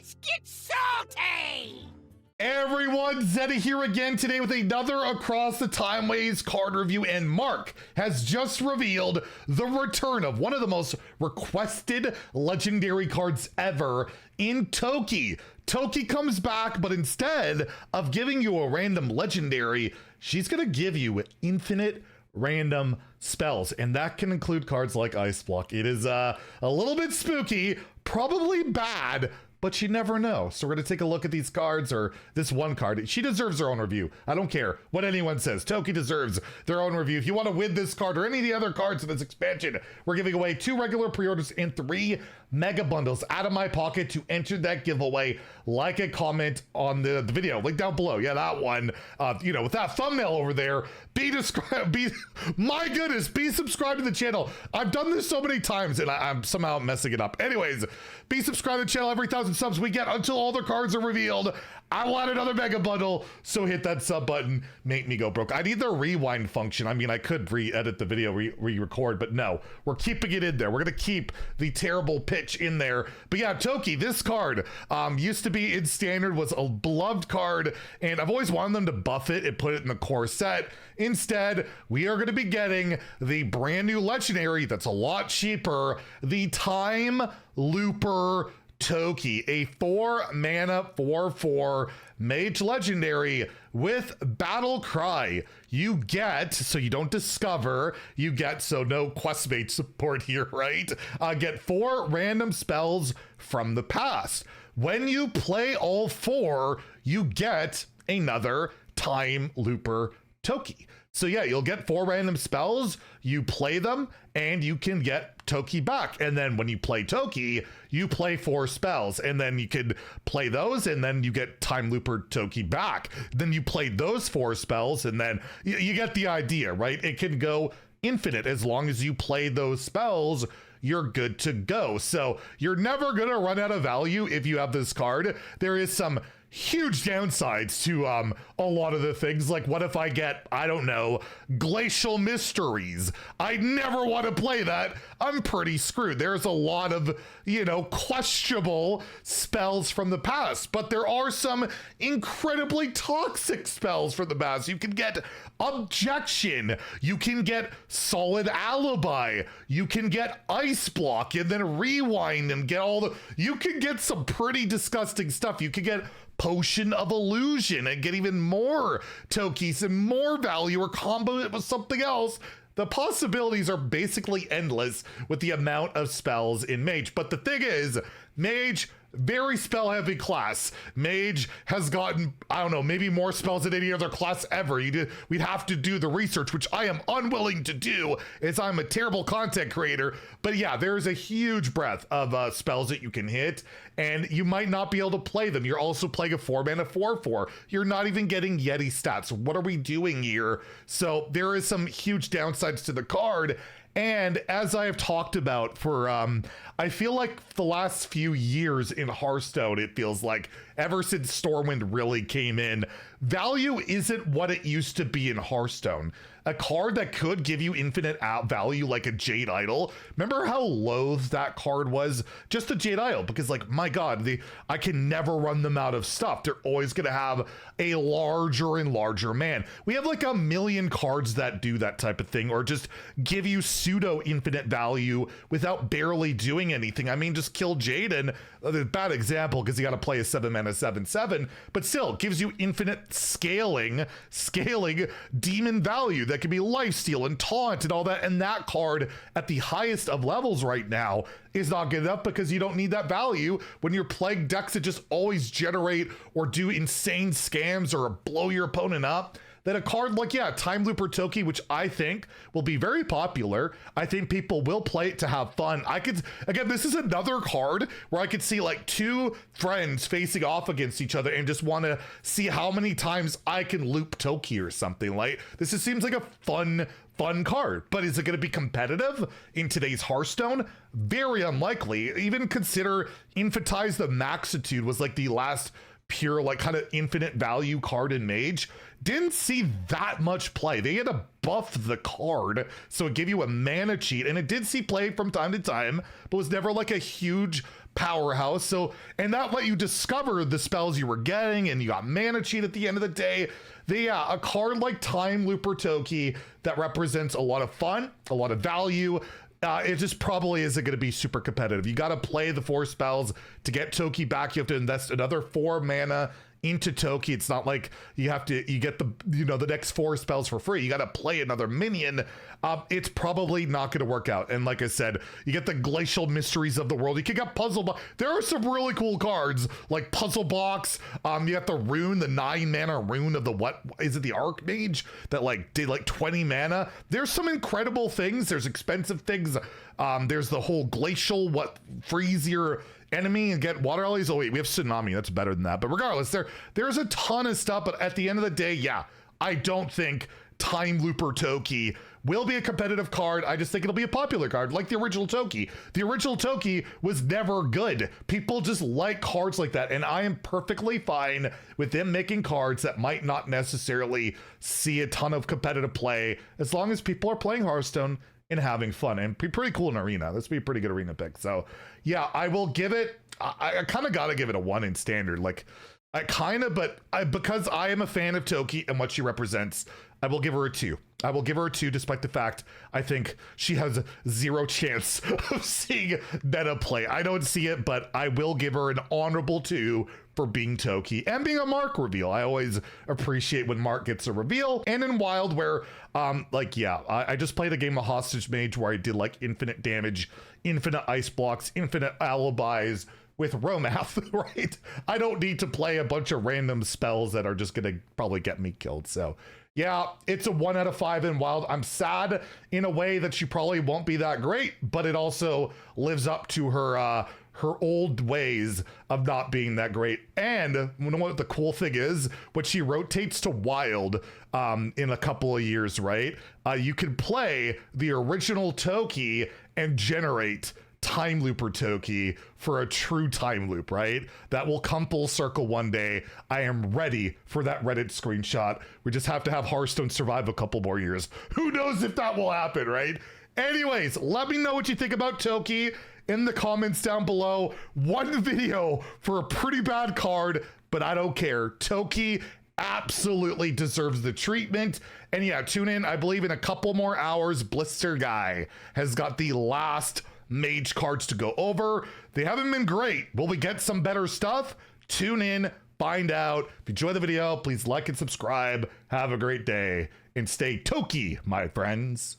Let's get salty! Everyone, Zeddy here again today with another Across the Timeways card review, and Mark has just revealed the return of one of the most requested legendary cards ever in Toki. Toki comes back, but instead of giving you a random legendary, she's gonna give you infinite random spells, and that can include cards like Ice Block. It is a little bit spooky, probably bad, but you never know. So we're gonna take a look at these cards, or this one card. She deserves her own review. I don't care what anyone says. Toki deserves their own review. If you want to win this card or any of the other cards in this expansion, we're giving away 2 regular pre-orders and 3 mega bundles out of my pocket. To enter that giveaway, like and comment on the video, link down below. Yeah, that one. With that thumbnail over there. My goodness, be subscribed to the channel. I've done this so many times and I'm somehow messing it up. Anyways, be subscribed to the channel. Every 1,000 subs we get until all the cards are revealed, I want another mega bundle, so hit that sub button, make me go broke. I need the rewind function. I mean, I could re-edit the video, re-record, but no, we're keeping it in there. We're gonna keep the terrible pitch in there. But yeah, Toki, this card used to be in standard, was a beloved card, and I've always wanted them to buff it and put it in the core set. Instead, we are gonna be getting the brand new legendary that's a lot cheaper, the Time Looper Toki, a 4-mana 4/4 mage legendary with Battle Cry. You get, so you don't discover, you get, so no questmate support here, right? Get 4 random spells from the past. When you play all 4, you get another Time Looper Toki. So yeah, you'll get 4 random spells, you play them, and you can get Toki back. And then when you play Toki, you play 4 spells, and then you can play those, and then you get Time Looper Toki back. Then you play those 4 spells, and then you get the idea, right? It can go infinite as long as you play those spells. You're good to go. So you're never gonna run out of value if you have this card. There is some huge downsides to a lot of the things. Like, what if I get, I don't know, Glacial Mysteries? I never want to play that. I'm pretty screwed. There's a lot of, questionable spells from the past, but there are some incredibly toxic spells from the past. You can get Objection, you can get Solid Alibi, you can get Ice Block, and then Rewind, and get you can get some pretty disgusting stuff. You can get Potion of Illusion and get even more Tokis and more value, or combo it with something else. The possibilities are basically endless with the amount of spells in Mage. But the thing is, Mage, very spell heavy class. Mage has gotten, I don't know, maybe more spells than any other class ever. We'd have to do the research, which I am unwilling to do, as I'm a terrible content creator. But yeah, there's a huge breadth of spells that you can hit, and you might not be able to play them. You're also playing a 4-mana 4/4. You're not even getting Yeti stats. What are we doing here? So there is some huge downsides to the card. And as I have talked about for, I feel like the last few years in Hearthstone, it feels like ever since Stormwind really came in, value isn't what it used to be in Hearthstone. A card that could give you infinite value, like a Jade Idol. Remember how loathed that card was? Just a Jade Idol, because like, my God, I can never run them out of stuff. They're always gonna have a larger and larger man. We have like a million cards that do that type of thing, or just give you pseudo infinite value without barely doing anything. I mean, just kill Jaden. A bad example because you got to play a 7-mana 7/7, but still gives you infinite scaling demon value that can be lifesteal and taunt and all that. And that card at the highest of levels right now is not good enough, because you don't need that value when you're playing decks that just always generate or do insane scams or blow your opponent up. That a card like, yeah, Time Looper Toki, which I think will be very popular. I think people will play it to have fun. Again, this is another card where I could see like 2 friends facing off against each other and just want to see how many times I can loop Toki or something. Like, this just seems like a fun card. But is it going to be competitive in today's Hearthstone? Very unlikely. Even consider Infatize the Maxitude was like the last pure, like, kind of infinite value card in Mage. Didn't see that much play. They had to buff the card, so it gave you a mana cheat, and it did see play from time to time, but was never like a huge powerhouse. So, and that let you discover the spells you were getting, and you got mana cheat at the end of the day. A card like Time Looper Toki that represents a lot of fun, a lot of value. It just probably isn't going to be super competitive. You got to play the 4 spells to get Toki back. You have to invest another 4 mana into Toki. It's not like you get the next 4 spells for free. You got to play another minion. It's probably not going to work out. And like I said, you get the Glacial Mysteries of the World. You can get Puzzle Box. There are some really cool cards like Puzzle Box. You got the rune, the 9 mana rune of the, what is it, the Archmage that like did like 20 mana. There's some incredible things. There's expensive things. There's the whole glacial, freeze your enemy and get water lilies. Oh wait, we have Tsunami. That's better than that. But regardless, there's a ton of stuff. But at the end of the day, yeah, I don't think Time Looper Toki will be a competitive card. I just think it'll be a popular card, like the original Toki. The original Toki was never good. People just like cards like that, and I am perfectly fine with them making cards that might not necessarily see a ton of competitive play, as long as people are playing Hearthstone and having fun, and be pretty cool in arena. This would be a pretty good arena pick. So yeah, I will give it, I kind of got to give it a 1 in standard. Like because I am a fan of Toki and what she represents, I will give her a 2. I will give her a 2 despite the fact I think she has 0 chance of seeing meta play. I don't see it, but I will give her an honorable 2 for being Toki and being a Mark reveal. I always appreciate when Mark gets a reveal. And in Wild, where I just played a game of Hostage Mage where I did like infinite damage, infinite ice blocks, infinite alibis with Romath, right? I don't need to play a bunch of random spells that are just gonna probably get me killed. So yeah, it's a 1 out of 5 in Wild. I'm sad in a way that she probably won't be that great, but it also lives up to her old ways of not being that great. And you know what the cool thing is? When she rotates to Wild in a couple of years, right? You can play the original Toki and generate Time Looper Toki for a true time loop, right? That will come full circle one day. I am ready for that Reddit screenshot. We just have to have Hearthstone survive a couple more years. Who knows if that will happen, right? Anyways, let me know what you think about Toki in the comments down below. One video for a pretty bad card, but I don't care. Toki absolutely deserves the treatment. And yeah, tune in. I believe in a couple more hours, Blister Guy has got the last mage cards to go over. They haven't been great. Will we get some better stuff? Tune in, find out. If you enjoy the video, please like and subscribe. Have a great day and stay Toki, my friends.